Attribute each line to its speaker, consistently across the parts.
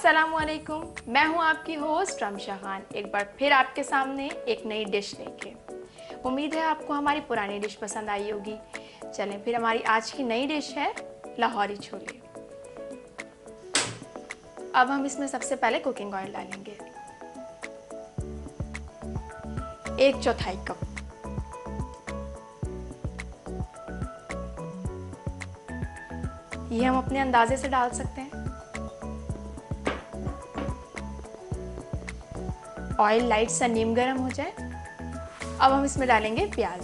Speaker 1: अस्सलामुअलैकुम, मैं हूं आपकी होस्ट रमशा खान, एक बार फिर आपके सामने एक नई डिश लेके। उम्मीद है आपको हमारी पुरानी डिश पसंद आई होगी। चलें फिर, हमारी आज की नई डिश है लाहौरी छोले। अब हम इसमें सबसे पहले कुकिंग ऑयल डालेंगे, 1/4 कप। ये हम अपने अंदाजे से डाल सकते हैं। ऑयल लाइट सा नीम गर्म हो जाए, अब हम इसमें डालेंगे प्याज।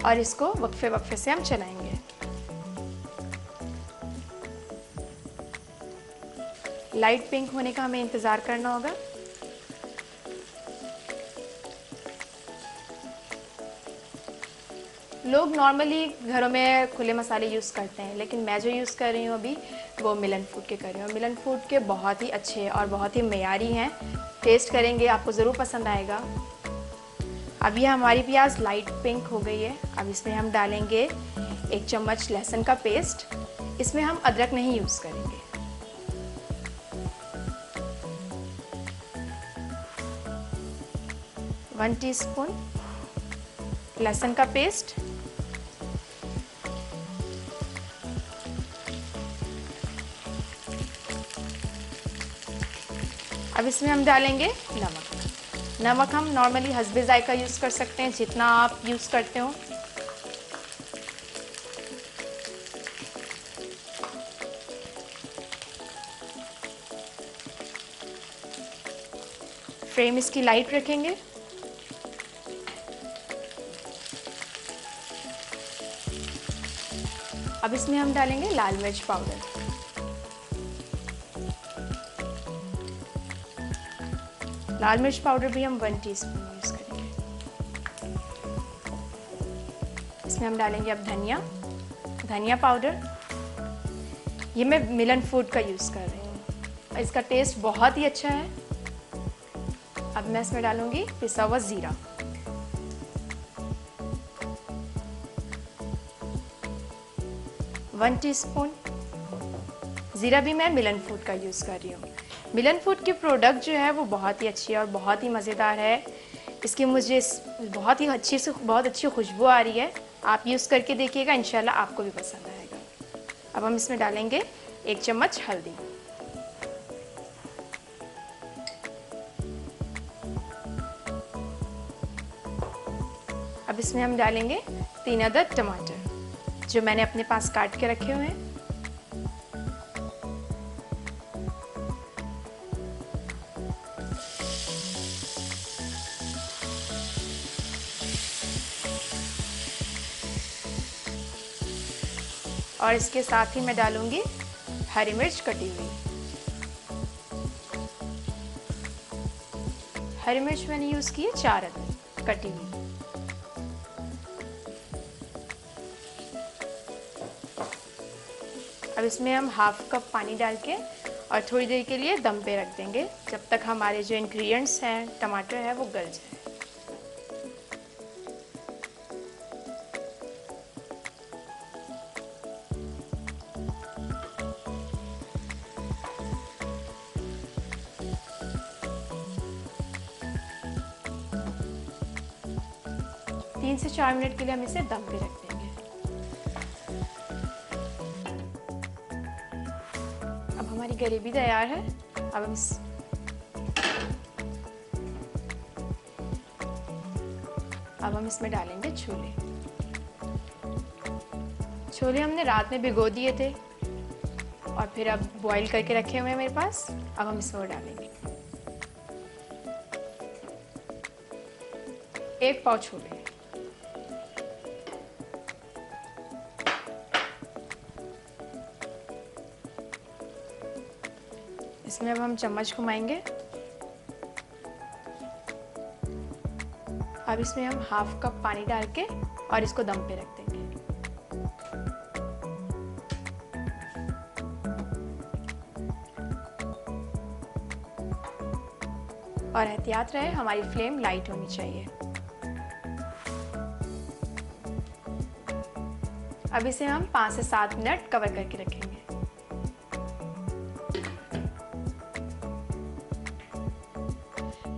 Speaker 1: और इसको वक्फे वक्फे से हम चलाएंगे। लाइट पिंक होने का हमें इंतज़ार करना होगा। लोग नॉर्मली घरों में खुले मसाले यूज़ करते हैं, लेकिन मैं जो यूज़ कर रही हूँ अभी वो मिलन फूड के कर रही हूँ। मिलन फूड के बहुत ही अच्छे और बहुत ही मयारी हैं। टेस्ट करेंगे, आपको ज़रूर पसंद आएगा। अब ये हमारी प्याज लाइट पिंक हो गई है। अब इसमें हम डालेंगे 1 चम्मच लहसुन का पेस्ट। इसमें हम अदरक नहीं यूज़ करेंगे। वन टीस्पून लहसुन का पेस्ट। अब इसमें हम डालेंगे नमक। नमक हम नॉर्मली हस्बे जायका यूज़ कर सकते हैं, जितना आप यूज़ करते हो। फ्लेम इसकी लाइट रखेंगे। अब इसमें हम डालेंगे लाल मिर्च पाउडर। लाल मिर्च पाउडर भी हम 1 टीस्पून यूज़ करेंगे। इसमें हम डालेंगे अब धनिया पाउडर। ये मैं मिलन फूड का यूज़ कर रही हूँ, इसका टेस्ट बहुत ही अच्छा है। अब मैं इसमें डालूंगी पिसा हुआ ज़ीरा। वन टीस्पून ज़ीरा भी मैं मिलन फूड का यूज़ कर रही हूँ। मिलन फूड की प्रोडक्ट जो है वो बहुत ही अच्छी है और बहुत ही मज़ेदार है। इसकी मुझे बहुत अच्छी खुशबू आ रही है। आप यूज़ करके देखिएगा, इंशाल्लाह आपको भी पसंद आएगा। अब हम इसमें डालेंगे 1 चम्मच हल्दी। अब इसमें हम डालेंगे 3 अदद टमाटर जो मैंने अपने पास काट के रखे हुए हैं। और इसके साथ ही मैं डालूंगी हरी मिर्च कटी हुई। हरी मिर्च मैंने यूज़ की है 4 अदद कटी हुई। अब इसमें हम हाफ कप पानी डाल के और थोड़ी देर के लिए दम पे रख देंगे, जब तक हमारे जो इंग्रेडिएंट्स हैं, टमाटर है, वो गल जाए। तीन से 4 मिनट के लिए हम इसे दम पे रख देंगे। अब हमारी ग्रेवी तैयार है। अब हम इसमें डालेंगे छोले। छोले हमने रात में भिगो दिए थे और फिर अब बॉईल करके रखे हुए हैं मेरे पास। अब हम इसमें डालेंगे 1 पाव छोले। इसमें अब हम चम्मच घुमाएंगे। अब इसमें हम हाफ कप पानी डाल के और इसको दम पे रख देंगे। और एहतियात रहे, हमारी फ्लेम लाइट होनी चाहिए। अब इसे हम 5 से 7 मिनट कवर करके रखेंगे।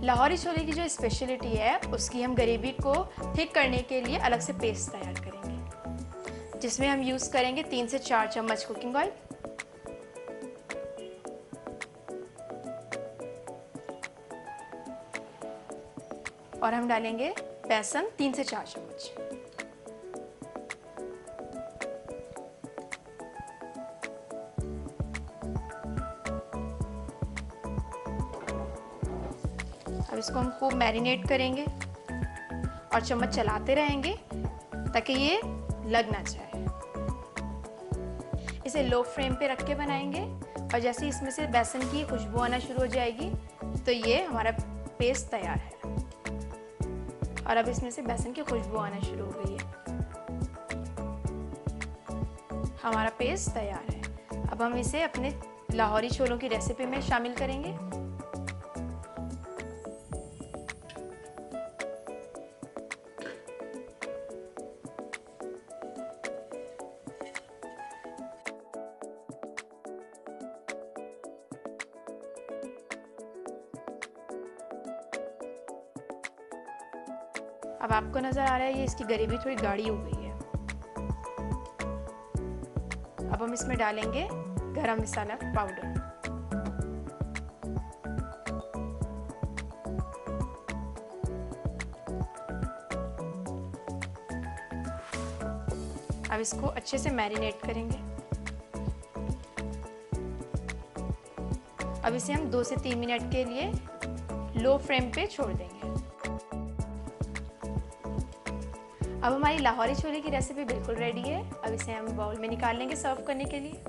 Speaker 1: लाहौरी छोले की जो स्पेशलिटी है, उसकी हम ग्रेवी को थिक करने के लिए अलग से पेस्ट तैयार करेंगे, जिसमें हम यूज़ करेंगे 3 से 4 चम्मच कुकिंग ऑयल, और हम डालेंगे बेसन 3 से 4 चम्मच। अब इसको हम खूब मैरिनेट करेंगे और चम्मच चलाते रहेंगे ताकि ये लग ना जाए। इसे लो फ्लेम पे रख के बनाएंगे और जैसे इसमें से बेसन की खुशबू आना शुरू हो जाएगी तो ये हमारा पेस्ट तैयार है। और अब इसमें से बेसन की खुशबू आना शुरू हो गई है। हमारा पेस्ट तैयार है। अब हम इसे अपने लाहौरी छोलों की रेसिपी में शामिल करेंगे। अब आपको नज़र आ रहा है ये इसकी ग्रेवी थोड़ी गाढ़ी हो गई है। अब हम इसमें डालेंगे गरम मसाला पाउडर, अब इसको अच्छे से मैरिनेट करेंगे। अब इसे हम 2 से 3 मिनट के लिए लो फ्लेम पे छोड़ देंगे। अब हमारी लाहौरी छोले की रेसिपी बिल्कुल रेडी है। अब इसे हम बाउल में निकाल लेंगे सर्व करने के लिए।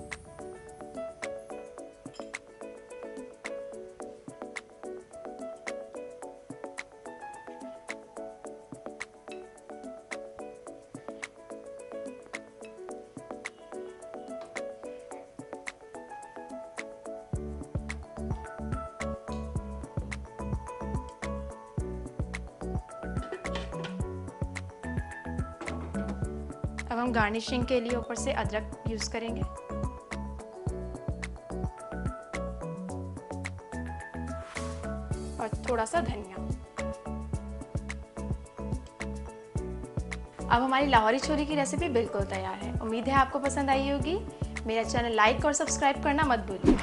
Speaker 1: अब हम गार्निशिंग के लिए ऊपर से अदरक यूज़ करेंगे। और थोड़ा सा धनिया। अब हमारी लाहौरी छोले की रेसिपी बिल्कुल तैयार है। उम्मीद है आपको पसंद आई होगी। मेरा चैनल लाइक और सब्सक्राइब करना मत भूलिए।